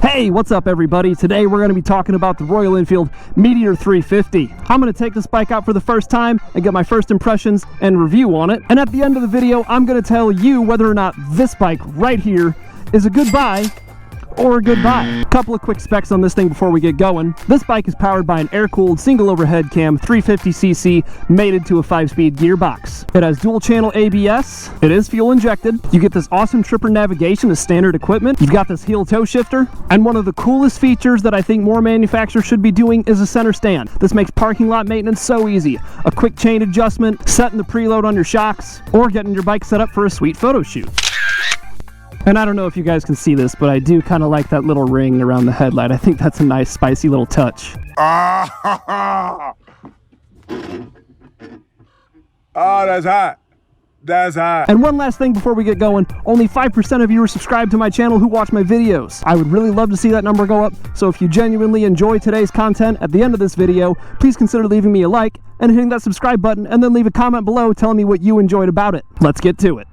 Hey, what's up everybody? Today we're going to be talking about the Royal Enfield Meteor 350. I'm going to take this bike out for the first time and get my first impressions and review on it. And at the end of the video, I'm going to tell you whether or not this bike right here is a good buy or a good buy. A couple of quick specs on this thing before we get going. This bike is powered by an air-cooled single overhead cam 350cc mated to a 5-speed gearbox. It has dual channel ABS. It is fuel injected. You get this awesome tripper navigation as standard equipment. You've got this heel toe shifter. And one of the coolest features that I think more manufacturers should be doing is a center stand. This makes parking lot maintenance so easy. A quick chain adjustment, setting the preload on your shocks, or getting your bike set up for a sweet photo shoot. And I don't know if you guys can see this, but I do kind of like that little ring around the headlight. I think that's a nice, spicy little touch. Oh, that's hot. That's hot. And one last thing before we get going, only 5% of you are subscribed to my channel who watch my videos. I would really love to see that number go up, so if you genuinely enjoy today's content at the end of this video, please consider leaving me a like and hitting that subscribe button, and then leave a comment below telling me what you enjoyed about it. Let's get to it.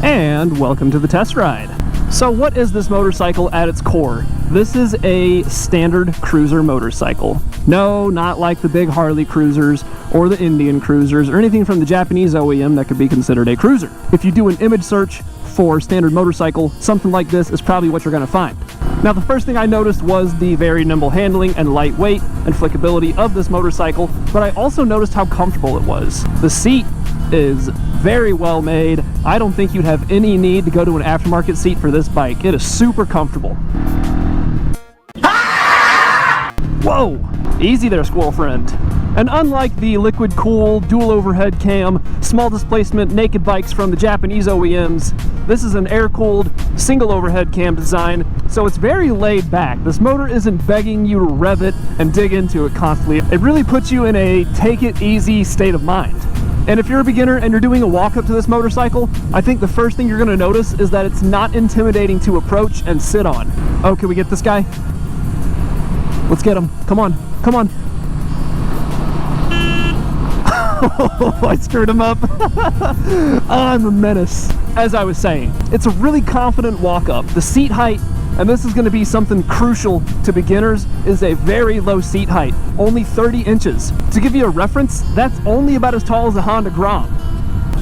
And welcome to the test ride. So what is this motorcycle at its core? This is a standard cruiser motorcycle. No, not like the big Harley cruisers or the Indian cruisers or anything from the Japanese OEM that could be considered a cruiser. If you do an image search for standard motorcycle, something like this is probably what you're going to find. Now the first thing I noticed was the very nimble handling and lightweight and flickability of this motorcycle, but I also noticed how comfortable it was. The seat is very well made. I don't think you'd have any need to go to an aftermarket seat for this bike. It is super comfortable. Whoa! Easy there, squirrel friend. And unlike the liquid cool, dual overhead cam, small displacement naked bikes from the Japanese OEMs, this is an air-cooled, single overhead cam design, so it's very laid back. This motor isn't begging you to rev it and dig into it constantly. It really puts you in a take-it-easy state of mind. And if you're a beginner and you're doing a walk-up to this motorcycle, I think the first thing you're going to notice is that it's not intimidating to approach and sit on. Oh, can we get this guy? Let's get him. Come on. Come on. Oh, I screwed him up. I'm a menace. As I was saying, it's a really confident walk-up. The seat height, and this is going to be something crucial to beginners, is a very low seat height, only 30 inches. To give you a reference, that's only about as tall as a Honda Grom.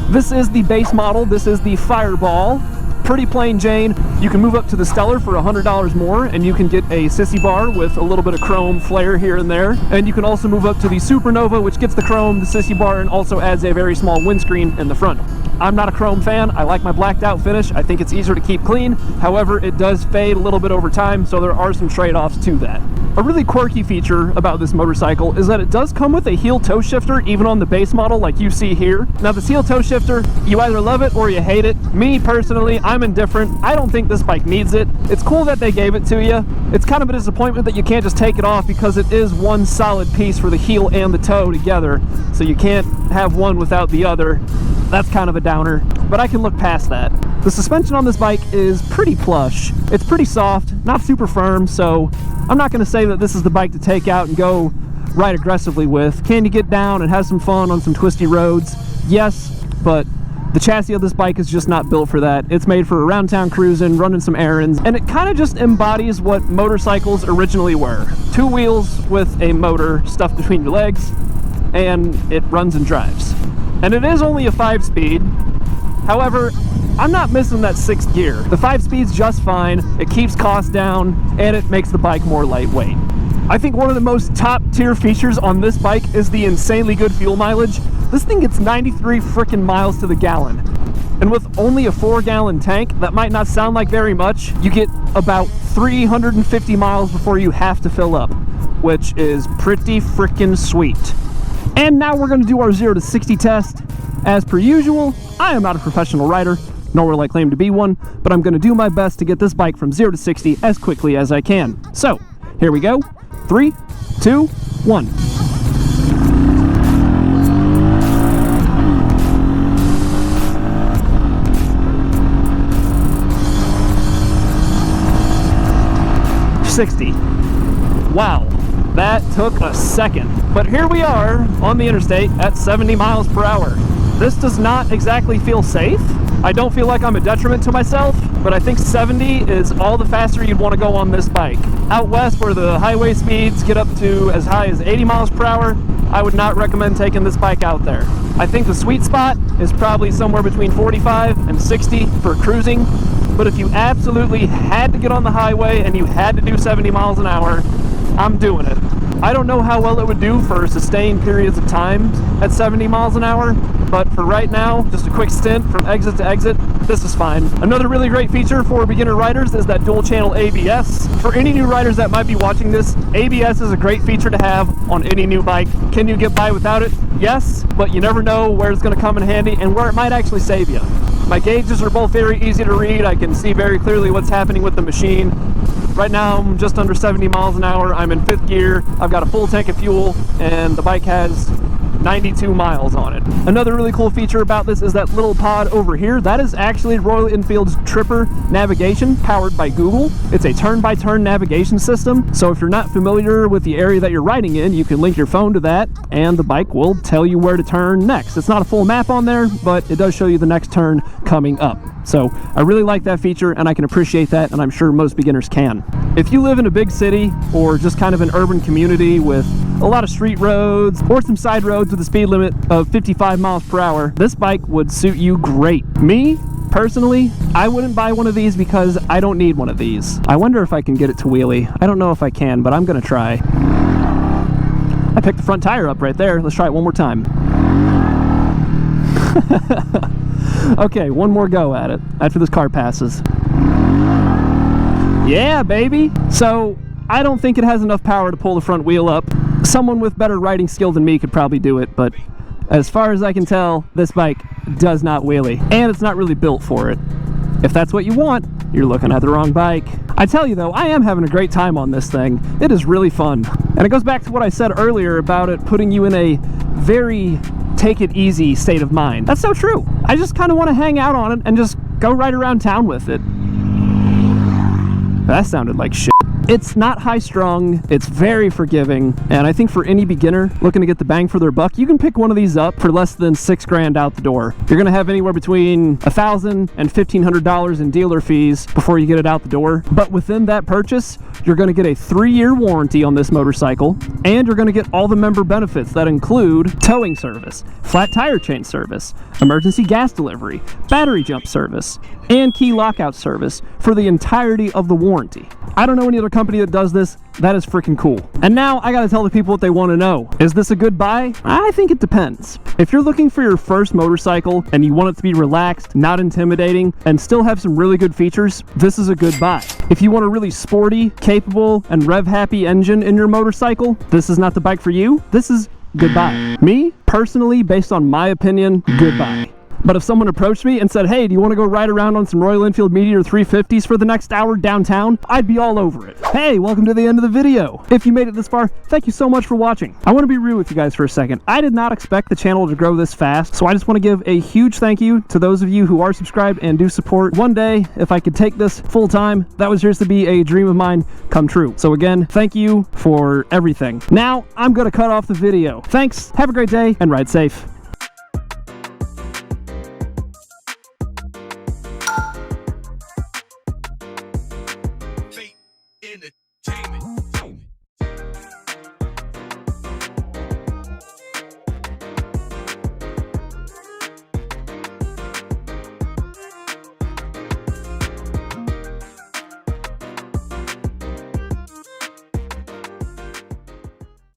This is the base model. This is the Fireball. Pretty plain Jane. You can move up to the Stellar for $100 more, and you can get a sissy bar with a little bit of chrome flair here and there. And you can also move up to the Supernova, which gets the chrome, the sissy bar, and also adds a very small windscreen in the front. I'm not a chrome fan. I like my blacked out finish. I think it's easier to keep clean. However, it does fade a little bit over time, so there are some trade-offs to that. A really quirky feature about this motorcycle is that it does come with a heel toe shifter, even on the base model like you see here. Now this heel toe shifter, you either love it or you hate it. Me personally, I'm indifferent. I don't think this bike needs it. It's cool that they gave it to you. It's kind of a disappointment that you can't just take it off because it is one solid piece for the heel and the toe together, so you can't have one without the other. That's kind of a downer, but I can look past that. The suspension on this bike is pretty plush. It's pretty soft, not super firm, so I'm not going to say that this is the bike to take out and go ride aggressively with. Can you get down and have some fun on some twisty roads? Yes, but the chassis of this bike is just not built for that. It's made for around town cruising, running some errands, and it kind of just embodies what motorcycles originally were. Two wheels with a motor stuffed between your legs, and it runs and drives. And it is only a 5-speed. However, I'm not missing that 6th gear. The 5-speed's just fine, it keeps costs down, and it makes the bike more lightweight. I think one of the most top-tier features on this bike is the insanely good fuel mileage. This thing gets 93 frickin' miles to the gallon. And with only a 4-gallon tank, that might not sound like very much, you get about 350 miles before you have to fill up, which is pretty frickin' sweet. And now we're going to do our 0 to 60 test. As per usual, I am not a professional rider, nor will I claim to be one, but I'm going to do my best to get this bike from 0 to 60 as quickly as I can. So, here we go. 3, 2, 1. Wow, that took a second. But here we are on the interstate at 70 miles per hour. This does not exactly feel safe. I don't feel like I'm a detriment to myself, but I think 70 is all the faster you'd want to go on this bike. Out west, where the highway speeds get up to as high as 80 miles per hour, I would not recommend taking this bike out there. I think the sweet spot is probably somewhere between 45 and 60 for cruising, but if you absolutely had to get on the highway and you had to do 70 miles an hour, I'm doing it. I don't know how well it would do for sustained periods of time at 70 miles an hour, but for right now, just a quick stint from exit to exit, this is fine. Another really great feature for beginner riders is that dual channel ABS. For any new riders that might be watching this, ABS is a great feature to have on any new bike. Can you get by without it? Yes, but you never know where it's going to come in handy and where it might actually save you. My gauges are both very easy to read. I can see very clearly what's happening with the machine. Right now I'm just under 70 miles an hour. I'm in 5th gear. I've got a full tank of fuel and the bike has 92 miles on it. Another really cool feature about this is that little pod over here. That is actually Royal Enfield's Tripper navigation powered by Google. It's a turn-by-turn navigation system. So if you're not familiar with the area that you're riding in, you can link your phone to that and the bike will tell you where to turn next. It's not a full map on there, but it does show you the next turn coming up. So I really like that feature and I can appreciate that, and I'm sure most beginners can. If you live in a big city or just kind of an urban community with a lot of street roads or some side roads with a speed limit of 55 miles per hour, this bike would suit you great. Me, personally, I wouldn't buy one of these because I don't need one of these. I wonder if I can get it to wheelie. I don't know if I can, but I'm gonna try. I picked the front tire up right there. Let's try it one more time. Okay, one more go at it after this car passes. Yeah, baby! So, I don't think it has enough power to pull the front wheel up. Someone with better riding skill than me could probably do it, but as far as I can tell, this bike does not wheelie, and it's not really built for it. If that's what you want, you're looking at the wrong bike. I tell you though, I am having a great time on this thing. It is really fun. And it goes back to what I said earlier about it putting you in a very take it easy state of mind. That's so true. I just kind of want to hang out on it and just go right around town with it. That sounded like shit. It's not high strung, it's very forgiving, and I think for any beginner looking to get the bang for their buck, you can pick one of these up for less than $6 grand out the door. You're gonna have anywhere between $1,000 and $1,500 in dealer fees before you get it out the door. But within that purchase, you're gonna get a 3-year warranty on this motorcycle, and you're gonna get all the member benefits that include towing service, flat tire change service, emergency gas delivery, battery jump service, and key lockout service for the entirety of the warranty. I don't know any other company that does this. That is freaking cool. And now I gotta tell the people what they want to know. Is this a good buy? I think it depends. If you're looking for your first motorcycle and you want it to be relaxed, not intimidating, and still have some really good features, this is a good buy. If you want a really sporty, capable, and rev-happy engine in your motorcycle, this is not the bike for you. This is goodbye. Me, personally, based on my opinion, goodbye. But if someone approached me and said, hey, do you want to go ride around on some Royal Enfield Meteor 350s for the next hour downtown? I'd be all over it. Hey, welcome to the end of the video. If you made it this far, thank you so much for watching. I want to be real with you guys for a second. I did not expect the channel to grow this fast, so I just want to give a huge thank you to those of you who are subscribed and do support. One day, if I could take this full time, that would seriously be a dream of mine come true. So again, thank you for everything. Now, I'm going to cut off the video. Thanks, have a great day, and ride safe.